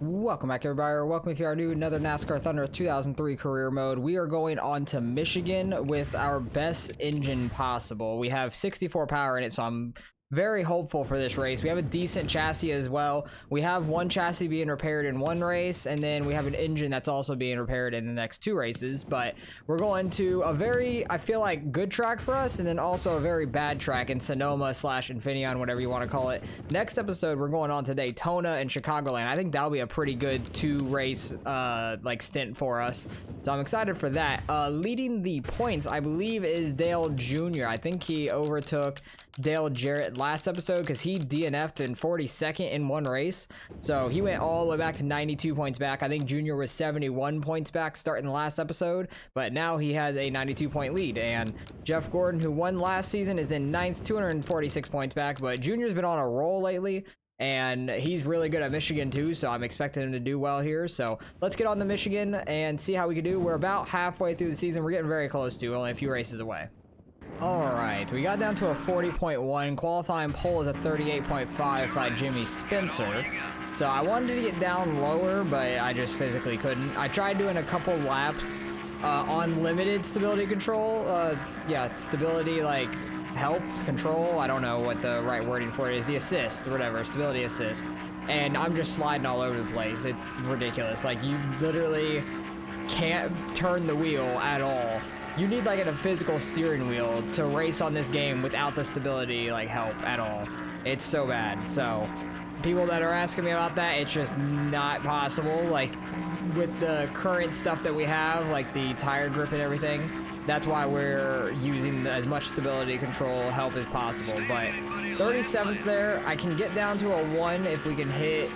Welcome back, everybody, or welcome if you are new. Another NASCAR Thunder 2003 career mode. We are going on to Michigan with our best engine possible. We have 64 power in it, so I'm very hopeful for this race. We have a decent chassis as well. We have one chassis being repaired in one race, and then we have an engine that's also being repaired in the next two races. But we're going to a very, I feel like, good track for us, and then also a very bad track in Sonoma / Infineon, whatever you want to call it. Next episode, we're going on to Daytona and Chicagoland. I think that'll be a pretty good two-race stint for us. So I'm excited for that. Leading the points, I believe, is Dale Jr. I think he overtook Dale Jarrett last episode because he DNF'd in 42nd in one race. So he went all the way back to 92 points back. I think Junior was 71 points back starting the last episode, but now he has a 92 point lead. And Jeff Gordon, who won last season, is in 9th, 246 points back, but Junior's been on a roll lately. And he's really good at Michigan too, so I'm expecting him to do well here. So let's get on to Michigan and see how we can do. We're about halfway through the season. We're getting very close to, only a few races away. All right, we got down to a 40.1. Qualifying pole is a 38.5 by Jimmy Spencer. So I wanted to get down lower, but I just physically couldn't. I tried doing a couple laps on limited stability control. Stability like help control. I don't know what the right wording for it is. The assist, or whatever, stability assist. And I'm just sliding all over the place. It's ridiculous. Like, you literally can't turn the wheel at all. You need like a physical steering wheel to race on this game without the stability like help at all. It's so bad. So people that are asking me about that, it's just not possible. Like, with the current stuff that we have, like the tire grip and everything, that's why we're using as much stability control help as possible. But 37th there, I can get down to a 1 if we can hit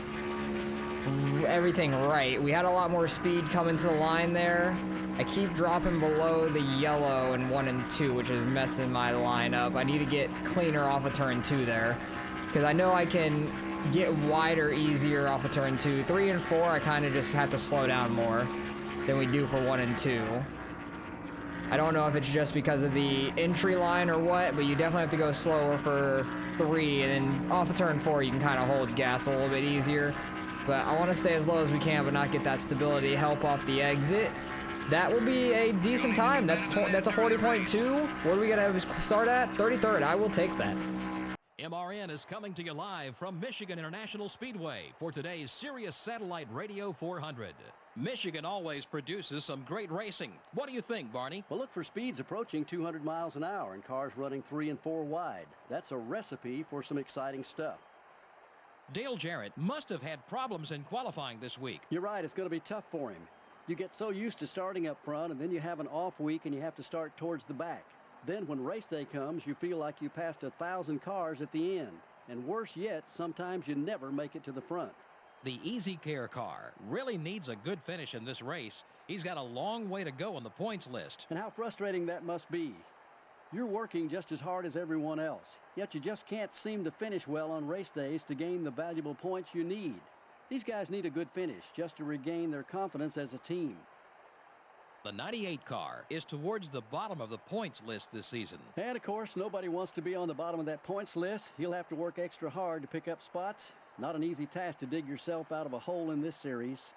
everything right. We had a lot more speed coming to the line there. I keep dropping below the yellow in 1 and 2, which is messing my line up. I need to get cleaner off of turn 2 there, because I know I can get wider easier off of turn 2. 3 and 4, I kind of just have to slow down more than we do for 1 and 2. I don't know if it's just because of the entry line or what, but you definitely have to go slower for 3, and then off of turn 4, you can kind of hold gas a little bit easier. But I want to stay as low as we can, but not get that stability help off the exit. That will be a decent time. That's a 40.2. What are we gonna start at? 33rd. I will take that. MRN is coming to you live from Michigan International Speedway for today's Sirius Satellite Radio 400. Michigan always produces some great racing. What do you think, Barney? Well, look for speeds approaching 200 miles an hour and cars running 3 and 4 wide. That's a recipe for some exciting stuff. Dale Jarrett must have had problems in qualifying this week. You're right. It's going to be tough for him. You get so used to starting up front, and then you have an off week and you have to start towards the back. Then when race day comes, you feel like you passed 1,000 cars at the end. And worse yet, sometimes you never make it to the front. The Easy Care car really needs a good finish in this race. He's got a long way to go on the points list. And how frustrating that must be. You're working just as hard as everyone else, yet you just can't seem to finish well on race days to gain the valuable points you need. These guys need a good finish just to regain their confidence as a team. The 98 car is towards the bottom of the points list this season. And, of course, nobody wants to be on the bottom of that points list. You'll have to work extra hard to pick up spots. Not an easy task to dig yourself out of a hole in this series.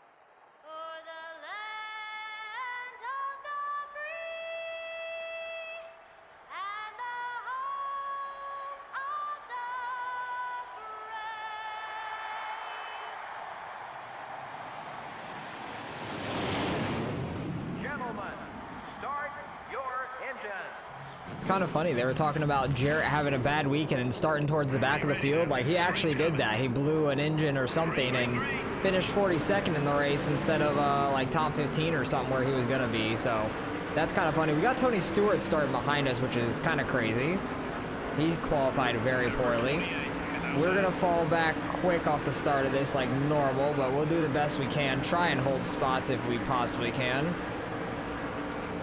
It's kind of funny. They were talking about Jarrett having a bad week and then starting towards the back of the field. Like, he actually did that. He blew an engine or something and finished 42nd in the race instead of like top 15 or something where he was going to be. So that's kind of funny. We got Tony Stewart starting behind us, which is kind of crazy. He's qualified very poorly. We're going to fall back quick off the start of this like normal, but we'll do the best we can. Try and hold spots if we possibly can.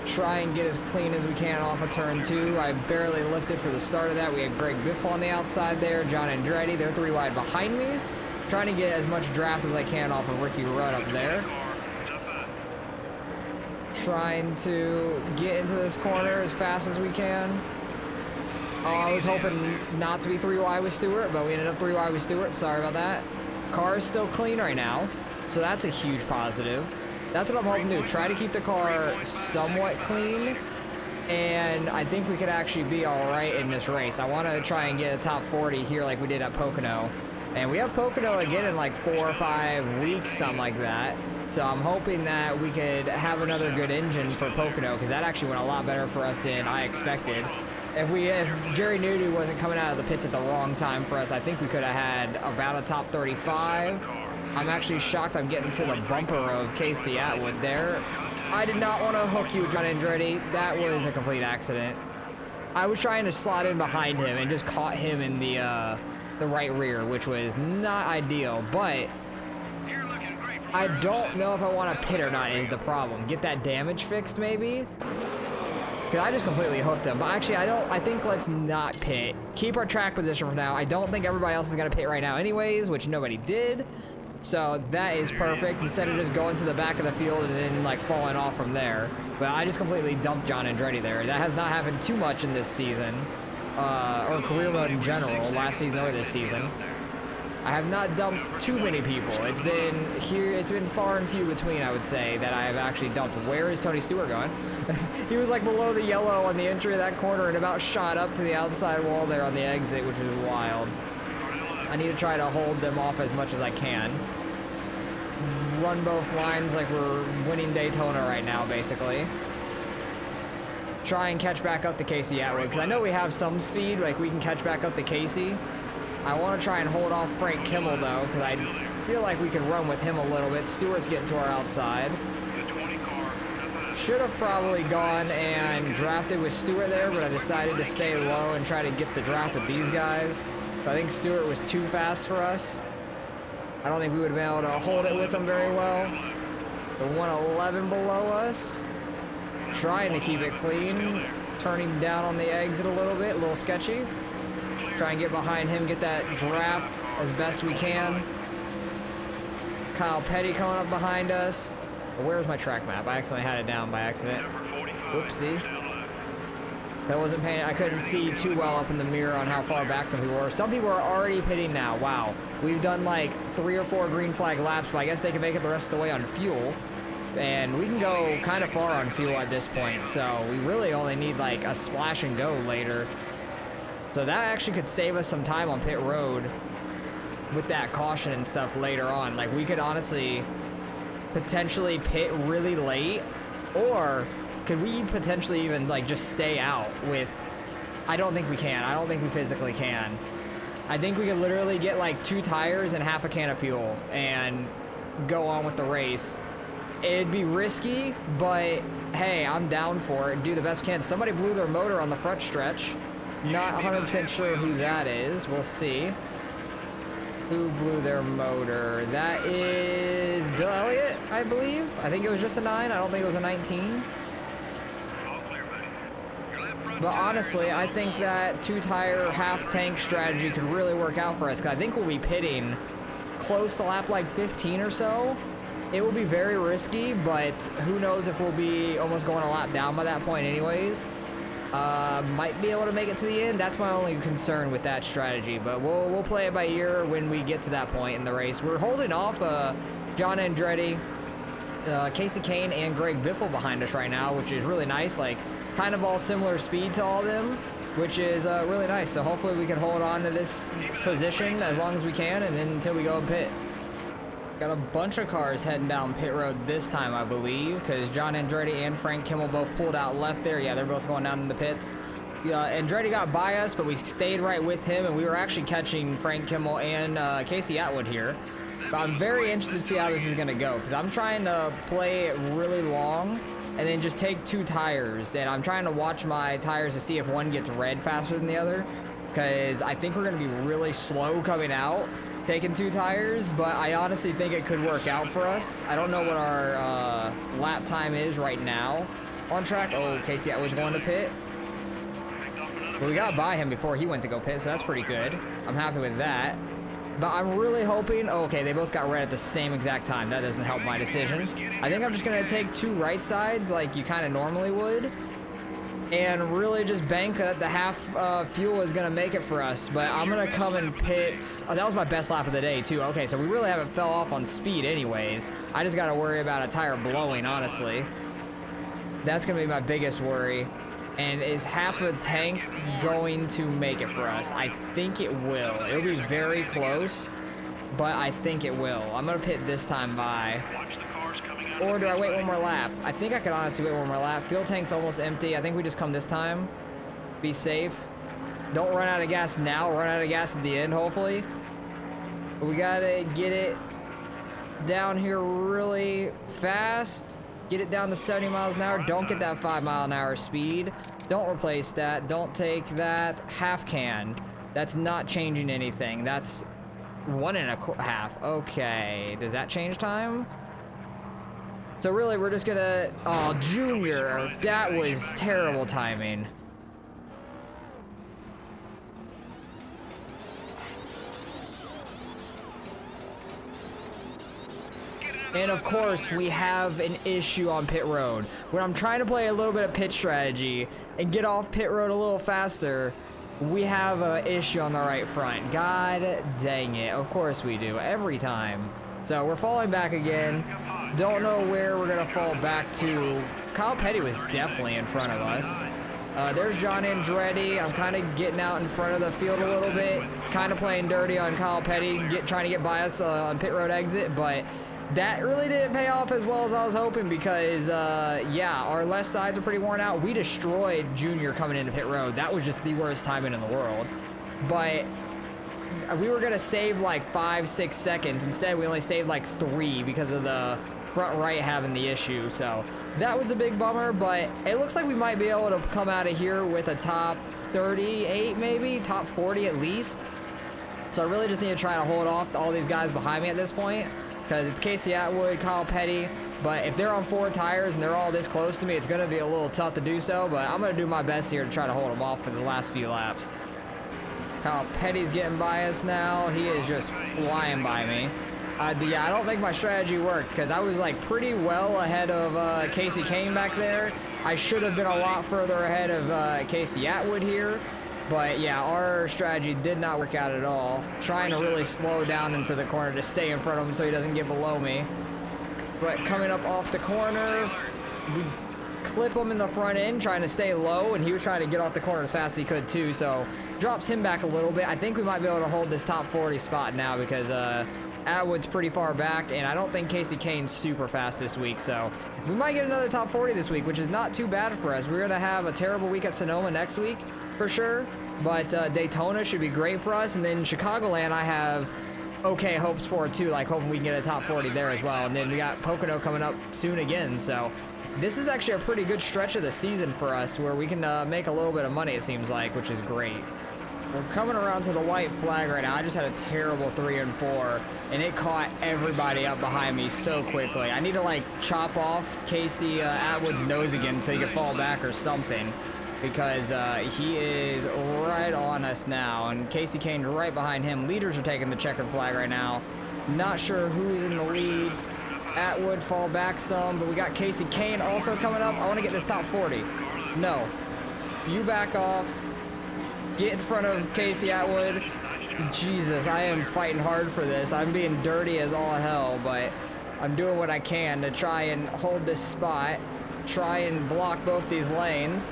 Try and get as clean as we can off of turn 2. I barely lifted for the start of that. We had Greg Biff on the outside there, John Andretti. They're 3 wide behind me. Trying to get as much draft as I can off of Ricky Rudd up there. Trying to get into this corner as fast as we can. I was hoping not to be 3 wide with Stewart, but we ended up 3 wide with Stewart. Sorry about that. Car is still clean right now. So that's a huge positive. That's what I'm hoping to do. Try to keep the car somewhat clean. And I think we could actually be all right in this race. I want to try and get a top 40 here like we did at Pocono. And we have Pocono again in like 4 or 5 weeks, something like that. So I'm hoping that we could have another good engine for Pocono, because that actually went a lot better for us than I expected. If Jerry Nudu wasn't coming out of the pits at the wrong time for us, I think we could have had about a top 35. I'm actually shocked I'm getting to the bumper of Casey Atwood there. I did not want to hook you, John Andretti. That was a complete accident. I was trying to slot in behind him and just caught him in the right rear, which was not ideal, but I don't know if I want to pit or not is the problem. Get that damage fixed, maybe? Because I just completely hooked him. But actually, I think let's not pit. Keep our track position for now. I don't think everybody else is going to pit right now anyways, which nobody did. So that is perfect, instead of just going to the back of the field and then like falling off from there. But I just completely dumped John Andretti there. That has not happened too much in this season. Or career mode in general, last season or this season. I have not dumped too many people. It's been far and few between, I would say, that I have actually dumped. Where is Tony Stewart going? He was like below the yellow on the entry of that corner and about shot up to the outside wall there on the exit, which is wild. I need to try to hold them off as much as I can. Run both lines like we're winning Daytona right now, basically. Try and catch back up to Casey Atwood, because I know we have some speed, like we can catch back up to Casey. I want to try and hold off Frank Kimmel though, because I feel like we can run with him a little bit. Stewart's getting to our outside. Should have probably gone and drafted with Stewart there, but I decided to stay low and try to get the draft with these guys. I think Stewart was too fast for us. I don't think we would have been able to hold it with him very well. The 111 below us. Trying to keep it clean. Turning down on the exit a little sketchy. Try and get behind him, get that draft as best we can. Kyle Petty coming up behind us. Where's my track map? I accidentally had it down by accident. Oopsie. That wasn't paying. I couldn't see too well up in the mirror on how far back some people were. Some people are already pitting now. Wow. We've done like 3 or 4 green flag laps, but I guess they can make it the rest of the way on fuel. And we can go kind of far on fuel at this point. So we really only need like a splash and go later. So that actually could save us some time on pit road with that caution and stuff later on. Like we could honestly potentially pit really late, or could we potentially even like just stay out with, I don't think we can. I don't think we physically can. I think we could literally get like 2 tires and half a can of fuel and go on with the race. It'd be risky, but hey, I'm down for it. Do the best we can. Somebody blew their motor on the front stretch. Not 100% sure who that is. We'll see. Who blew their motor? That is Bill Elliott, I believe. I think it was just a 9. I don't think it was a 19. But honestly, I think that 2-tire half-tank strategy could really work out for us, because I think we'll be pitting close to lap like 15 or so. It will be very risky, but who knows if we'll be almost going a lap down by that point anyways. Might be able to make it to the end. That's my only concern with that strategy, but we'll play it by ear when we get to that point in the race. We're holding off John Andretti, Casey Kane, and Greg Biffle behind us right now, which is really nice. Like, kind of all similar speed to all of them, which is really nice. So hopefully we can hold on to this position as long as we can, and then until we go and pit. Got a bunch of cars heading down pit road this time, I believe, because John Andretti and Frank Kimmel both pulled out left there. Yeah, they're both going down in the pits. Andretti got by us, but we stayed right with him, and we were actually catching Frank Kimmel and Casey Atwood here. But I'm very interested to see how this is going to go, because I'm trying to play it really long and then just take 2 tires, and I'm trying to watch my tires to see if one gets red faster than the other, because I think we're going to be really slow coming out taking 2 tires, but I honestly think it could work out for us. I don't know what our lap time is right now on track. Oh, Casey Atwood's going to pit. But we got by him before he went to go pit, so that's pretty good. I'm happy with that. But I'm really hoping, oh, okay, they both got red at the same exact time. That doesn't help my decision. I think I'm just going to take 2 right sides like you kind of normally would. and really just bank that the half fuel is gonna make it for us. But I'm gonna come and pit. Oh, that was my best lap of the day too. Okay, so we really haven't fell off on speed anyways. I just gotta worry about a tire blowing, honestly. That's gonna be my biggest worry. And is half a tank going to make it for us? I think it will. It'll be very close, but I think it will. I'm gonna pit this time by. Or do I wait one more lap? I think I could honestly wait one more lap. Fuel tank's almost empty. I think we just come this time. Be safe. Don't run out of gas now. Run out of gas at the end, hopefully. But we gotta get it down here really fast. Get it down to 70 miles an hour. Don't get that 5 mile an hour speed. Don't replace that. Don't take that half can. That's not changing anything. That's 1 1/2. Okay. Does that change time? So really, we're just gonna... Oh, Junior. That was terrible timing. And of course, we have an issue on pit road. When I'm trying to play a little bit of pit strategy and get off pit road a little faster, we have an issue on the right front. God dang it. Of course we do. Every time. So we're falling back again. Don't know where we're going to fall back to. Kyle Petty was definitely in front of us. There's John Andretti. I'm kind of getting out in front of the field a little bit. Kind of playing dirty on Kyle Petty. Trying to get by us on pit road exit. But that really didn't pay off as well as I was hoping because, yeah, our left sides are pretty worn out. We destroyed Junior coming into pit road. That was just the worst timing in the world. But we were going to save like 5-6 seconds. Instead, we only saved like 3 because of the front right having the issue. So that was a big bummer, but it looks like we might be able to come out of here with a top 38, maybe top 40 at least. So I really just need to try to hold off all these guys behind me at this point because it's Casey Atwood, Kyle Petty. But if they're on 4 tires and they're all this close to me, it's going to be a little tough to do so. But I'm going to do my best here to try to hold them off for the last few laps. Kyle Petty's getting by us now. He is just flying by me. Yeah, I don't think my strategy worked because I was like pretty well ahead of Casey Kane back there. I should have been a lot further ahead of Casey Atwood here. But yeah, our strategy did not work out at all. Trying to really slow down into the corner to stay in front of him so he doesn't get below me. But coming up off the corner, we clip him in the front end, trying to stay low, and he was trying to get off the corner as fast as he could too. So drops him back a little bit. I think we might be able to hold this top 40 spot now because Atwood's pretty far back, and I don't think Casey Kane's super fast this week, so we might get another top 40 this week, which is not too bad for us. We're going to have a terrible week at Sonoma next week, for sure, but Daytona should be great for us, and then Chicagoland I have okay hopes for, too, like hoping we can get a top 40 there as well, and then we got Pocono coming up soon again, so this is actually a pretty good stretch of the season for us, where we can make a little bit of money, it seems like, which is great. We're coming around to the white flag right now. I just had a terrible 3 and 4, and it caught everybody up behind me so quickly. I need to like chop off Casey Atwood's nose again so he can fall back or something, because he is right on us now, and Casey Kane right behind him. Leaders are taking the checkered flag right now. Not sure who's in the lead. Atwood fall back some, but we got Casey Kane also coming up. I want to get this top 40. No, you back off. Get in front of Casey Atwood. Jesus, I am fighting hard for this. I'm being dirty as all hell, but I'm doing what I can to try and hold this spot. Try and block both these lanes.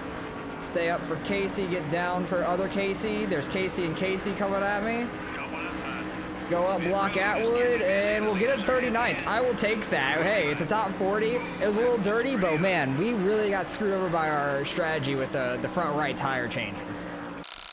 Stay up for Casey, get down for other Casey. There's Casey and Casey coming at me. Go up, block Atwood, and we'll get it 39th. I will take that. Hey, it's a top 40. It was a little dirty, but man, we really got screwed over by our strategy with the front right tire change.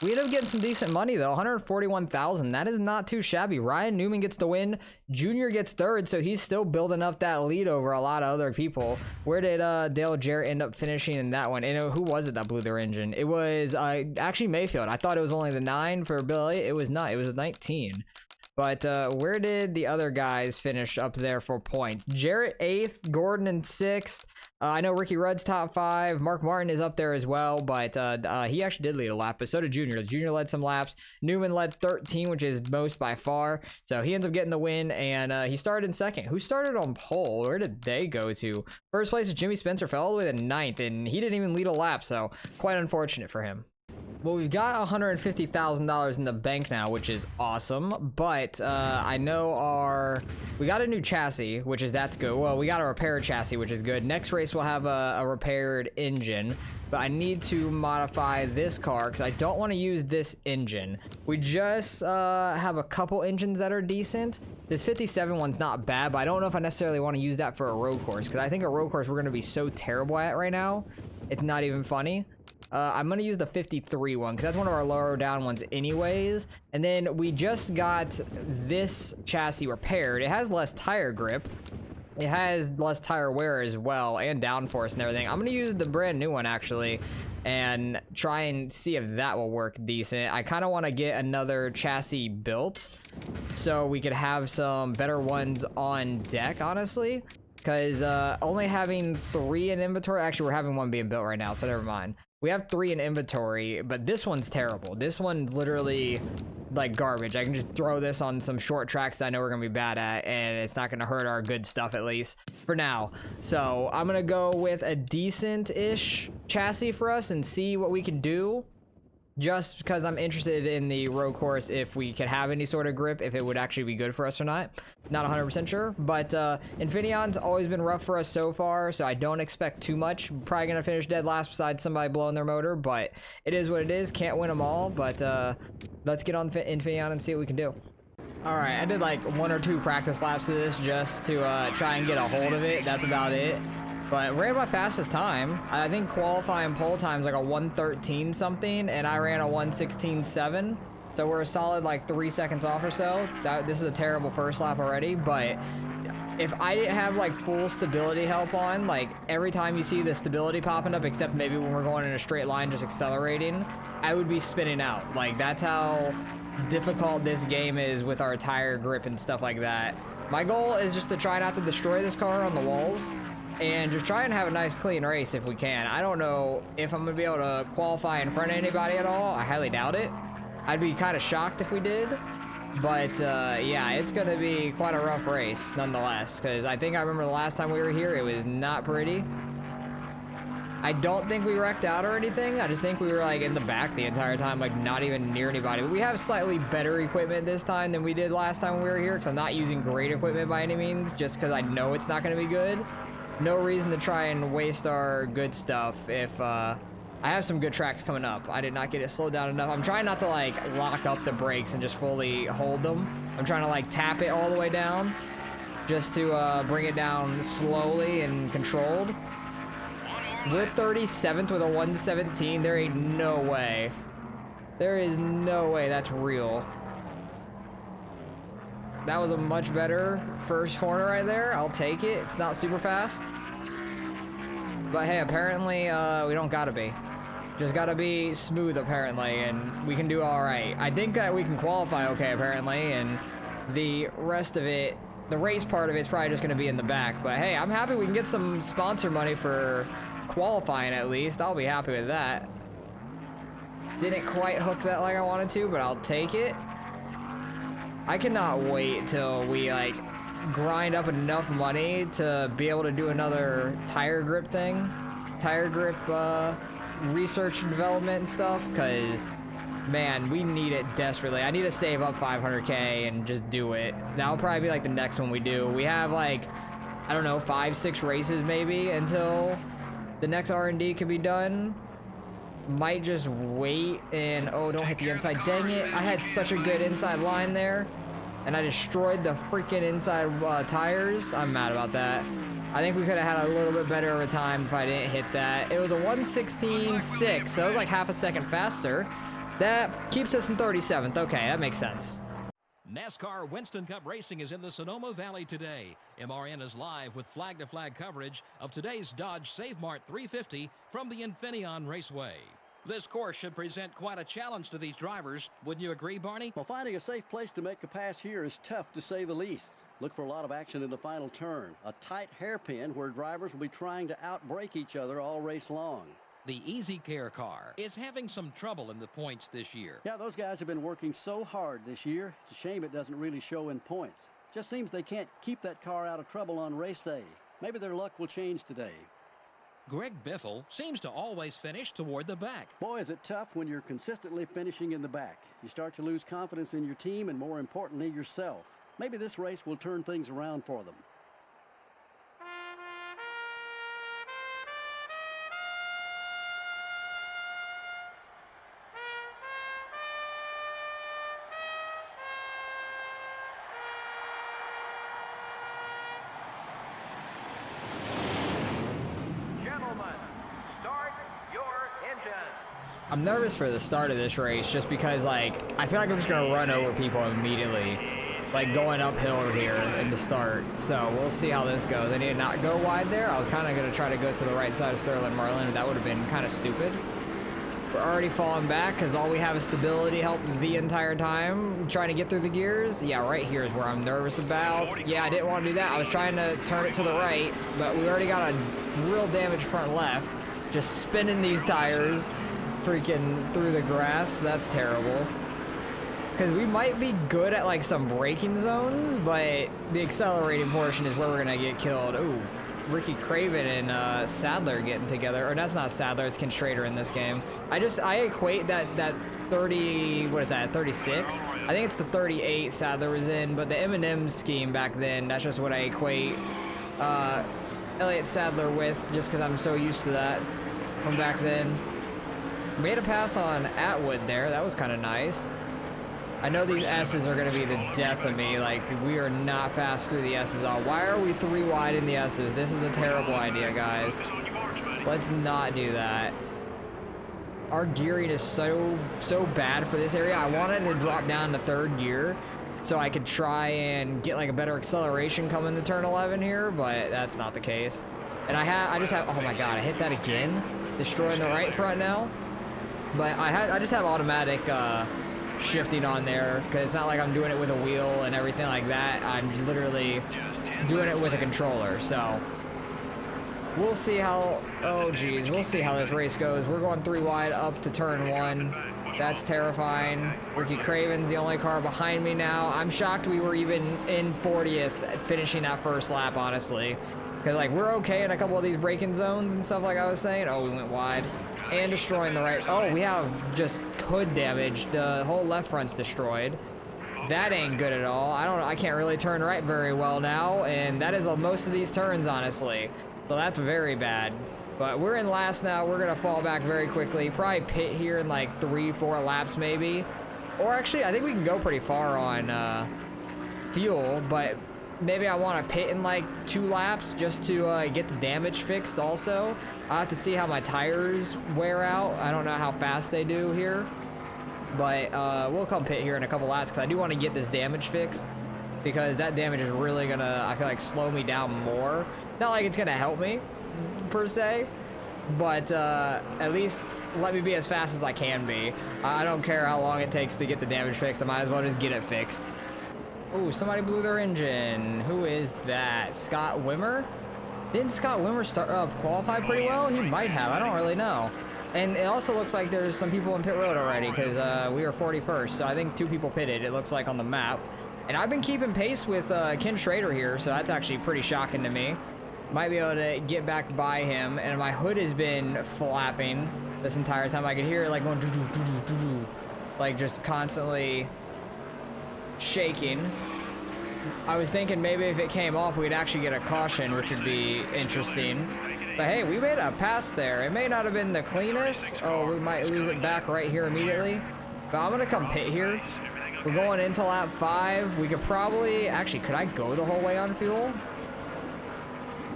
We ended up getting some decent money, though. 141,000. That is not too shabby. Ryan Newman gets the win. Junior gets 3rd, so he's still building up that lead over a lot of other people. Where did Dale Jarrett end up finishing in that one? And who was it that blew their engine? It was actually Mayfield. I thought it was only the 9 for Billy. It was not. It was a 19. But where did the other guys finish up there for points? Jarrett 8th, Gordon in 6th. I know Ricky Rudd's top 5. Mark Martin is up there as well, but he actually did lead a lap, but so did Junior. Junior led some laps. Newman led 13, which is most by far. So he ends up getting the win, and he started in 2nd. Who started on pole? Where did they go to? First place is Jimmy Spencer, fell all the way to 9th, and he didn't even lead a lap, so quite unfortunate for him. Well, we've got $150,000 in the bank now, which is awesome, but I know we got a new chassis, which is that's good. Well, we got a repaired chassis, which is good. Next race we'll have a repaired engine, but I need to modify this car because I don't want to use this engine. We just have a couple engines that are decent. This 57 one's not bad, but I don't know if I necessarily want to use that for a road course because I think a road course we're going to be so terrible at right now, it's not even funny. I'm going to use the 53 one because that's one of our lower down ones anyways. And then we just got this chassis repaired. It has less tire grip. It has less tire wear as well and downforce and everything. I'm going to use the brand new one actually and try and see if that will work decent. I kind of want to get another chassis built so we could have some better ones on deck, honestly. Because only having 3 in inventory, actually we're having one being built right now, so never mind. We have 3 in inventory, but this one's terrible. This one's literally like garbage. I can just throw this on some short tracks that I know we're gonna be bad at, and it's not gonna hurt our good stuff, at least for now. So I'm gonna go with a decent-ish chassis for us and see what we can do. Just because I'm interested in the road course, if we could have any sort of grip, if it would actually be good for us or not. Not 100% sure, but Infineon's always been rough for us so far, so I don't expect too much. Probably gonna finish dead last besides somebody blowing their motor, but it is what it is. Can't win them all, but let's get on Infineon and see what we can do. All right, I did like 1 or 2 practice laps of this just to try and get a hold of it. That's about it. But ran my fastest time. I think qualifying pole time's like a 1:13 something, and I ran a 1:16.7. So we're a solid like 3 seconds off or so. This is a terrible first lap already, but if I didn't have like full stability help on, like every time you see the stability popping up, except maybe when we're going in a straight line just accelerating, I would be spinning out. Like that's how difficult this game is with our tire grip and stuff like that. My goal is just to try not to destroy this car on the walls and just try and have a nice clean race if we can. I don't know if I'm gonna be able to qualify in front of anybody at all. I highly doubt it. I'd be kind of shocked if we did, but yeah, it's gonna be quite a rough race nonetheless, because I think I remember the last time we were here, it was not pretty. I don't think we wrecked out or anything. I just think we were like in the back the entire time, like not even near anybody. But we have slightly better equipment this time than we did last time we were here, because I'm not using great equipment by any means, just because I know it's not gonna be good. No reason to try and waste our good stuff if I have some good tracks coming up. I did not get it slowed down enough. I'm trying not to like lock up the brakes and just fully hold them. I'm trying to like tap it all the way down just to bring it down slowly and controlled. We're 37th with a 1:17. There ain't no way. There is no way that's real. That was a much better first corner right there. I'll take it. It's not super fast. But hey, apparently we don't gotta be. Just gotta be smooth apparently, and we can do all right. I think that we can qualify okay apparently, and the rest of it, the race part of it's probably just gonna be in the back. But hey, I'm happy we can get some sponsor money for qualifying at least. I'll be happy with that. Didn't quite hook that like I wanted to, but I'll take it. I cannot wait till we like grind up enough money to be able to do another tire grip thing, tire grip research and development and stuff, because man, we need it desperately. I need to save up 500k and just do it. That'll probably be like the next one we do. We have like, I don't know, 5-6 races maybe until the next R&D can be done. Might just wait and, oh, don't hit the inside. Dang it, I had such a good inside line there, and I destroyed the freaking inside tires. I'm mad about that. I think we could have had a little bit better of a time if I didn't hit that. It was a 1:16.6, so it was like half a second faster. That keeps us in 37th. Okay, that makes sense. NASCAR Winston Cup Racing is in the Sonoma Valley today. MRN is live with flag-to-flag coverage of today's Dodge Save Mart 350 from the Infineon Raceway. This course should present quite a challenge to these drivers. Wouldn't you agree, Barney? Well, finding a safe place to make a pass here is tough, to say the least. Look for a lot of action in the final turn. A tight hairpin where drivers will be trying to outbrake each other all race long. The Easy Care car is having some trouble in the points this year. Yeah, those guys have been working so hard this year. It's a shame it doesn't really show in points. Just seems they can't keep that car out of trouble on race day. Maybe their luck will change today. Greg Biffle seems to always finish toward the back. Boy, is it tough when you're consistently finishing in the back. You start to lose confidence in your team and, more importantly, yourself. Maybe this race will turn things around for them. I'm nervous for the start of this race just because, like, I feel like I'm just gonna run over people immediately, like going uphill here in the start. So we'll see how this goes. I need to not go wide there. I was kind of gonna try to go to the right side of Sterling Marlin, and that would have been kind of stupid. We're already falling back because all we have is stability help the entire time. Trying to get through the gears. Yeah, right here is where I'm nervous about. Yeah, I didn't want to do that. I was trying to turn it to the right, but we already got a real damaged front left. Just spinning these tires freaking through the grass. That's terrible. Because we might be good at like some braking zones, but the accelerating portion is where we're gonna get killed. Ooh, Ricky Craven and Sadler getting together. Or that's not Sadler, it's Ken Schrader in this game. I equate that 30, what is that, 36? I think it's the 38 Sadler was in, but the M&M scheme back then, that's just what I equate Elliott Sadler with, just because I'm so used to that from back then. Made a pass on Atwood there. That was kind of nice. I know these S's are going to be the death of me. Like, we are not fast through the S's. Why are we 3 wide in the S's? This is a terrible idea, guys. Let's not do that. Our gearing is so bad for this area. I wanted to drop down to 3rd gear so I could try and get like a better acceleration coming to turn 11 here, but that's not the case. And I just have, oh my god, I hit that again. Destroying the right front now. But I just have automatic shifting on there, because it's not like I'm doing it with a wheel and everything like that. I'm literally doing it with a controller. So we'll see how, oh geez, we'll see how this race goes. We're going 3 wide up to turn 1. That's terrifying. Ricky Craven's the only car behind me now. I'm shocked we were even in 40th finishing that first lap, honestly. Because, like, we're okay in a couple of these braking zones and stuff like I was saying. Oh, we went wide. And destroying the right. Oh, we have just hood damage. The whole left front's destroyed. That ain't good at all. I can't really turn right very well now. And that is most of these turns, honestly. So that's very bad. But we're in last now. We're going to fall back very quickly. Probably pit here in like 3-4 laps maybe. Or actually, I think we can go pretty far on fuel. But maybe I want to pit in like 2 laps just to get the damage fixed also. I'll have to see how my tires wear out. I don't know how fast they do here. But we'll come pit here in a couple laps because I do want to get this damage fixed. Because that damage is really going to, I feel like, slow me down more. Not like it's going to help me, per se. But at least let me be as fast as I can be. I don't care how long it takes to get the damage fixed. I might as well just get it fixed. Ooh, somebody blew their engine. Who is that? Scott Wimmer? Didn't Scott Wimmer qualify pretty well? He might have. I don't really know. And it also looks like there's some people in pit road already because we are 41st. So I think 2 people pitted, it looks like, on the map. And I've been keeping pace with Ken Schrader here, so that's actually pretty shocking to me. Might be able to get back by him. And my hood has been flapping this entire time. I could hear it like going doo-doo-doo-doo-doo-doo. Like just constantly shaking. I was thinking maybe if it came off we'd actually get a caution, which would be interesting. But hey, we made a pass there. It may not have been the cleanest. Oh, we might lose it back right here immediately. But I'm gonna come pit here. We're going into lap 5. We could probably, actually, could I go the whole way on fuel?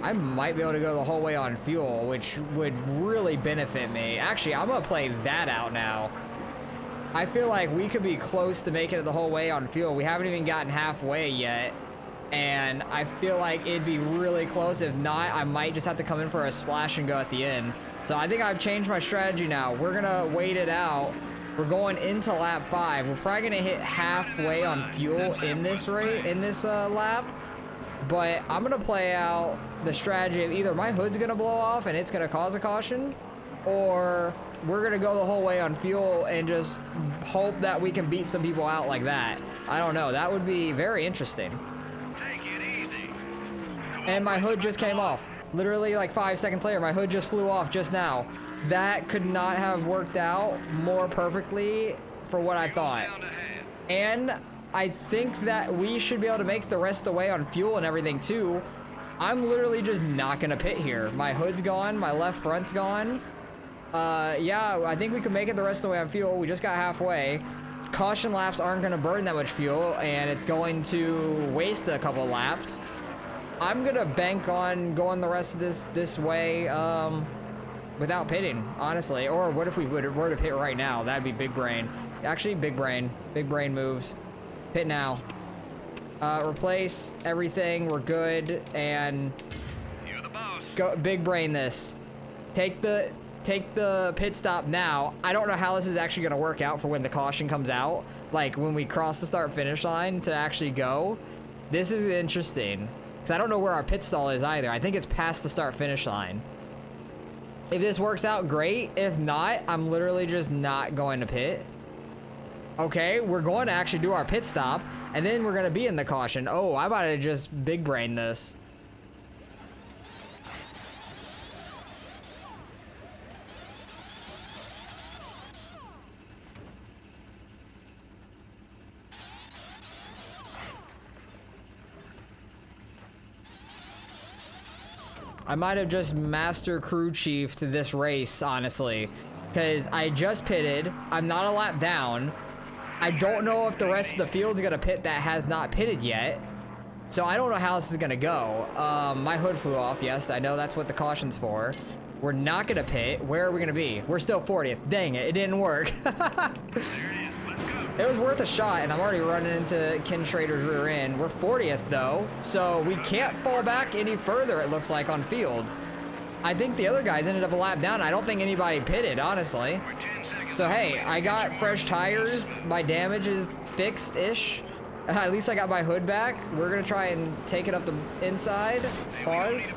I might be able to go the whole way on fuel, which would really benefit me. Actually, I'm gonna play that out now. I feel like we could be close to making it the whole way on fuel. We haven't even gotten halfway yet. and I feel like it'd be really close. If not, I might just have to come in for a splash and go at the end. So I think I've changed my strategy now. We're gonna wait it out. We're going into lap 5. We're probably gonna hit halfway on fuel in this lap, but I'm gonna play out the strategy of either my hood's gonna blow off and it's gonna cause a caution, or we're gonna go the whole way on fuel and just hope that we can beat some people out like that. I don't know. That would be very interesting. Take it easy. And my hood just came off. Literally like 5 seconds later, my hood just flew off just now. That could not have worked out more perfectly for what I thought. And I think that we should be able to make the rest of the way on fuel and everything too. I'm literally just not gonna pit here. My hood's gone, my left front's gone. Yeah, I think we can make it the rest of the way on fuel. We just got halfway. Caution laps aren't gonna burn that much fuel, and it's going to waste a couple laps. I'm gonna bank on going the rest of this way without pitting, honestly. Or what if we were to pit right now? That'd be big brain. Actually, big brain moves. Pit now. Replace everything. We're good, and You're the boss. go big brain this. Take the pit stop now. I don't know how this is actually gonna work out for when the caution comes out. Like when we cross the start finish line to actually go. This is interesting. Because I don't know where our pit stall is either. I think it's past the start finish line. If this works out, great. If not, I'm literally just not going to pit. Okay, we're going to actually do our pit stop, and then we're going to be in the caution. Oh, I'm about to just big brain this. I might have just master crew chief to this race, honestly, because I just pitted. I'm not a lap down. I don't know if the rest of the field's gonna pit that has not pitted yet, so I don't know how this is gonna go. My hood flew off. Yes, I know that's what the caution's for. We're not gonna pit. Where are we gonna be? We're still 40th. Dang it, it didn't work. It was worth a shot, and I'm already running into Ken Schrader's rear end. We're 40th, though, so we can't fall back any further, it looks like, on field. I think the other guys ended up a lap down. I don't think anybody pitted, honestly. So, hey, I got fresh tires. My damage is fixed-ish. At least I got my hood back. We're going to try and take it up the inside. Pause.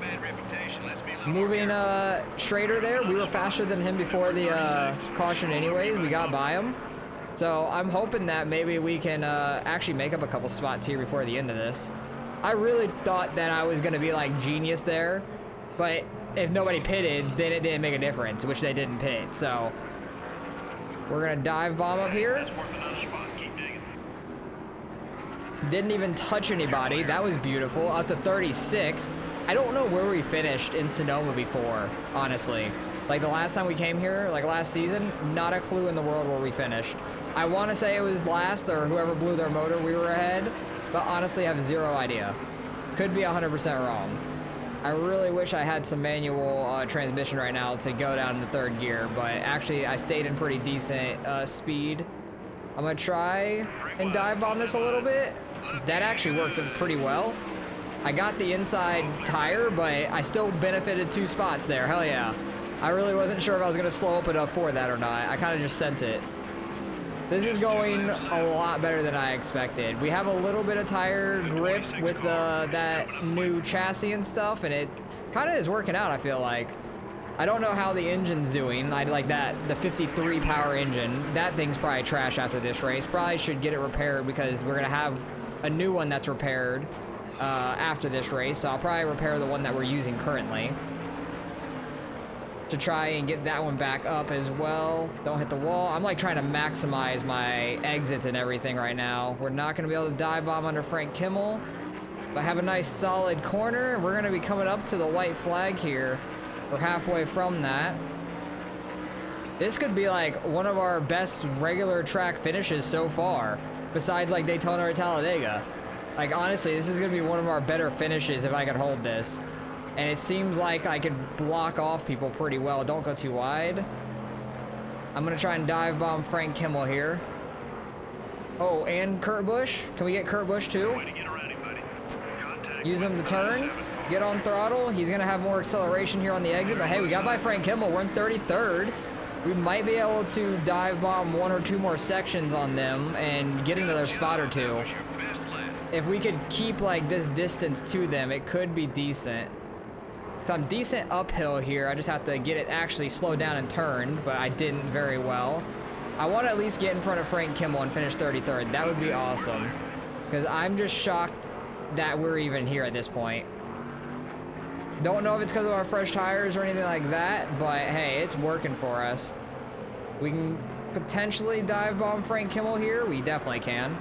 Moving Schrader there. We were faster than him before the caution anyways. We got by him. So I'm hoping that maybe we can actually make up a couple spots here before the end of this. I really thought that I was going to be like genius there, but if nobody pitted, then it didn't make a difference, which they didn't pit. So we're going to dive bomb up here. Didn't even touch anybody. That was beautiful. Up to 36th. I don't know where we finished in Sonoma before, honestly. Like the last time we came here, like last season, not a clue in the world where we finished. I want to say it was last, or whoever blew their motor, we were ahead, but honestly I have zero idea. Could be 100% wrong. I really wish I had some manual transmission right now to go down to third gear, but actually I stayed in pretty decent speed. I'm going to try and dive bomb this a little bit. That actually worked pretty well. I got the inside tire, but I still benefited 2 spots there. Hell yeah. I really wasn't sure if I was going to slow up enough for that or not. I kind of just sent it. This is going a lot better than I expected. We have a little bit of tire grip with that new chassis and stuff, and it kind of is working out, I feel like. I don't know how the engine's doing. I like that, the 53 power engine. That thing's probably trash after this race. Probably should get it repaired because we're going to have a new one that's repaired after this race. So I'll probably repair the one that we're using currently to try and get that one back up as well. Don't hit the wall. I'm like trying to maximize my exits and everything right now. We're not going to be able to dive bomb under Frank Kimmel, but have a nice solid corner. We're going to be coming up to the white flag here. We're halfway from that. This could be like one of our best regular track finishes so far, besides like Daytona or Talladega. Like honestly, this is going to be one of our better finishes if I could hold this. And it seems like I could block off people pretty well. Don't go too wide. I'm going to try and dive bomb Frank Kimmel here. Oh, and Kurt Busch. Can we get Kurt Busch too? Use him to turn, get on throttle. He's gonna have more acceleration here on the exit, but hey, we got by Frank Kimmel. We're in 33rd. We might be able to dive bomb 1 or 2 more sections on them and get another spot or 2. If we could keep like this distance to them, it could be decent. So I'm decent uphill here. I just have to get it actually slowed down and turn, but I didn't very well. I want to at least get in front of Frank Kimmel and finish 33rd. That would be awesome. Because I'm just shocked that we're even here at this point. Don't know if it's because of our fresh tires or anything like that, but hey, it's working for us. We can potentially dive bomb Frank Kimmel here. We definitely can.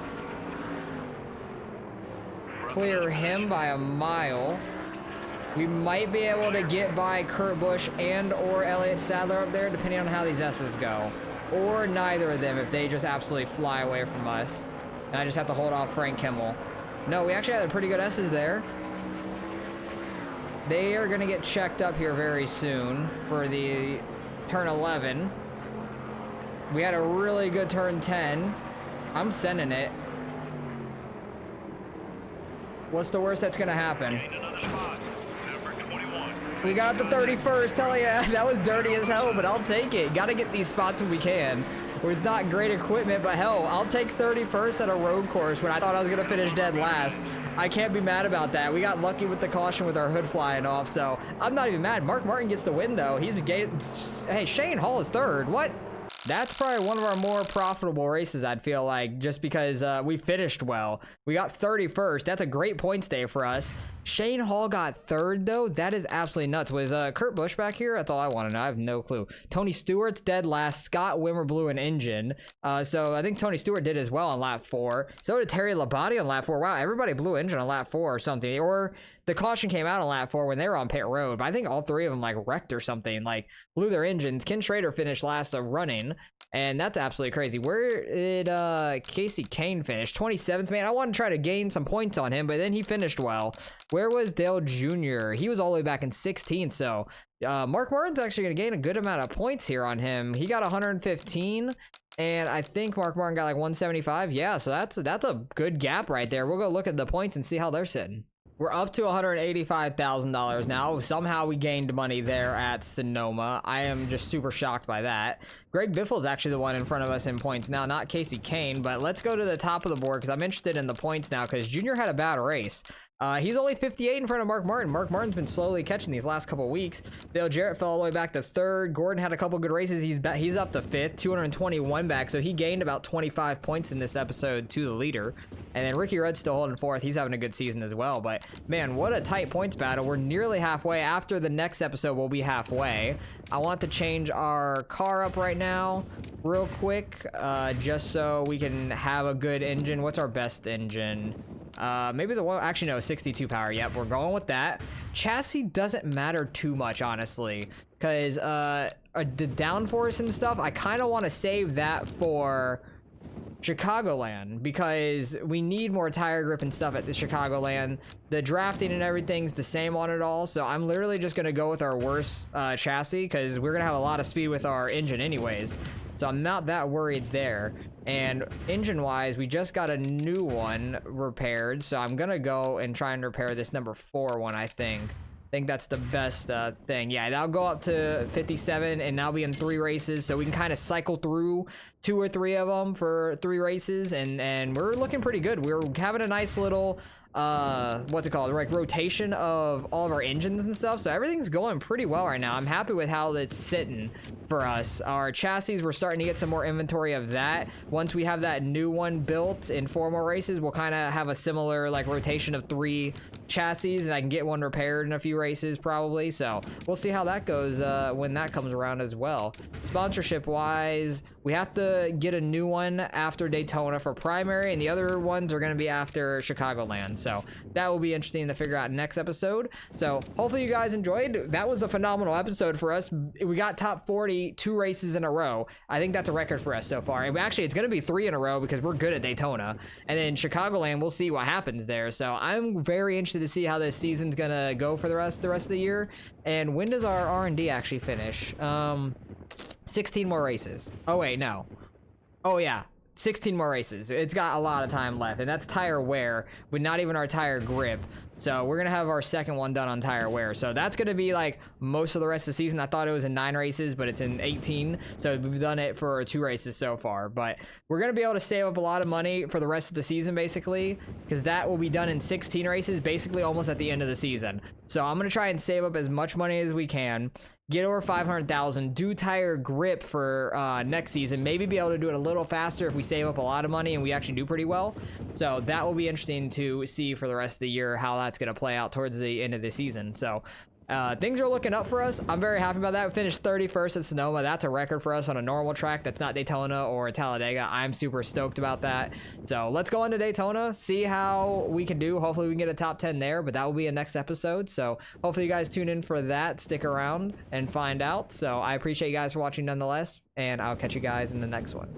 Clear him by a mile. We might be able to get by Kurt Busch and or Elliott Sadler up there, depending on how these S's go. Or neither of them if they just absolutely fly away from us. And I just have to hold off Frank Kimmel. No, we actually had pretty good S's there. They are going to get checked up here very soon for the turn 11. We had a really good turn 10. I'm sending it. What's the worst that's going to happen? We got the 31st. Hell yeah, that was dirty as hell, but I'll take it. Got to get these spots when we can. It's not great equipment, but hell, I'll take 31st at a road course when I thought I was going to finish dead last. I can't be mad about that. We got lucky with the caution with our hood flying off, so I'm not even mad. Mark Martin gets the win, though. Hey, Shane Hall is 3rd. What? That's probably one of our more profitable races, I'd feel like, just because we finished well. We got 31st. That's a great points day for us. Shane Hall got 3rd, though. That is absolutely nuts. Was Kurt Busch back here? That's all I want to know. I have no clue. Tony Stewart's dead last. Scott Wimmer blew an engine. So I think Tony Stewart did as well on lap 4. So did Terry Labonte on lap 4. Wow, everybody blew engine on lap 4 or something. Or the caution came out on lap 4 when they were on pit road. But I think all 3 of them like wrecked or something, like blew their engines. Ken Schrader finished last running, and that's absolutely crazy. Where did Casey Kane finish? 27th, man. I want to try to gain some points on him, but then he finished well. Where was Dale Jr.? He was all the way back in 16th, so Mark Martin's actually going to gain a good amount of points here on him. He got 115, and I think Mark Martin got like 175. Yeah, so that's a good gap right there. We'll go look at the points and see how they're sitting. We're up to $185,000 now. Somehow we gained money there at Sonoma. I am just super shocked by that. Greg Biffle is actually the one in front of us in points now, not Casey Kane. But let's go to the top of the board because I'm interested in the points now because Junior had a bad race. He's only 58 in front of Mark Martin. Mark Martin's been slowly catching these last couple weeks. Dale Jarrett fell all the way back to 3rd. Gordon had a couple good races. He's up to 5th, 221 back. So he gained about 25 points in this episode to the leader. And then Ricky Rudd's still holding 4th. He's having a good season as well. But man, what a tight points battle. We're nearly halfway. After the next episode, we'll be halfway. I want to change our car up right now real quick, just so we can have a good engine. What's our best engine? Maybe the one, actually no, 62 power. Yep, we're going with that. Chassis doesn't matter too much, honestly, because the downforce and stuff, I kind of want to save that for Chicagoland because we need more tire grip and stuff at the Chicagoland. The drafting and everything's the same on it all, so I'm literally just gonna go with our worst chassis because we're gonna have a lot of speed with our engine anyways. So I'm not that worried there. And engine-wise, we just got a new one repaired, so I'm gonna go and try and repair this number 4 one, I think. I think that's the best thing. Yeah, that'll go up to 57, and that'll be in 3 races, so we can kind of cycle through 2 or 3 of them for 3 races, and we're looking pretty good. We're having a nice little what's it called, like rotation of all of our engines and stuff, so everything's going pretty well right now. I'm happy with how it's sitting for us. Our chassis, we're starting to get some more inventory of that. Once we have that new one built in 4 more races, we'll kind of have a similar like rotation of 3 chassis, and I can get one repaired in a few races probably, so we'll see how that goes when that comes around as well. Sponsorship wise, we have to get a new one after Daytona for primary, and the other ones are going to be after Chicagoland. So that will be interesting to figure out next episode. So hopefully you guys enjoyed. That was a phenomenal episode for us. We got top 40 2 races in a row. I think that's a record for us so far. And actually, it's going to be 3 in a row because we're good at Daytona. And then Chicagoland, we'll see what happens there. So I'm very interested to see how this season's going to go for the rest of the year. And when does our R&D actually finish? 16 more races. Oh, wait, no. Oh, yeah. 16 more races. It's got a lot of time left, and that's tire wear with not even our tire grip. So we're gonna have our second one done on tire wear. So that's gonna be like most of the rest of the season. I thought it was in 9 races, but it's in 18. So we've done it for 2 races so far. But we're gonna be able to save up a lot of money for the rest of the season, basically, because that will be done in 16 races, basically almost at the end of the season. So I'm gonna try and save up as much money as we can. Get over 500,000, do tire grip for next season, maybe be able to do it a little faster if we save up a lot of money and we actually do pretty well. So that will be interesting to see for the rest of the year how that's going to play out towards the end of the season. So things are looking up for us. I'm very happy about that. We finished 31st at Sonoma. That's a record for us on a normal track that's not Daytona or Talladega. I'm super stoked about that. So let's go into Daytona, see how we can do. Hopefully we can get a top 10 there, but that will be a next episode. So hopefully you guys tune in for that. Stick around and find out. So I appreciate you guys for watching nonetheless, and I'll catch you guys in the next one.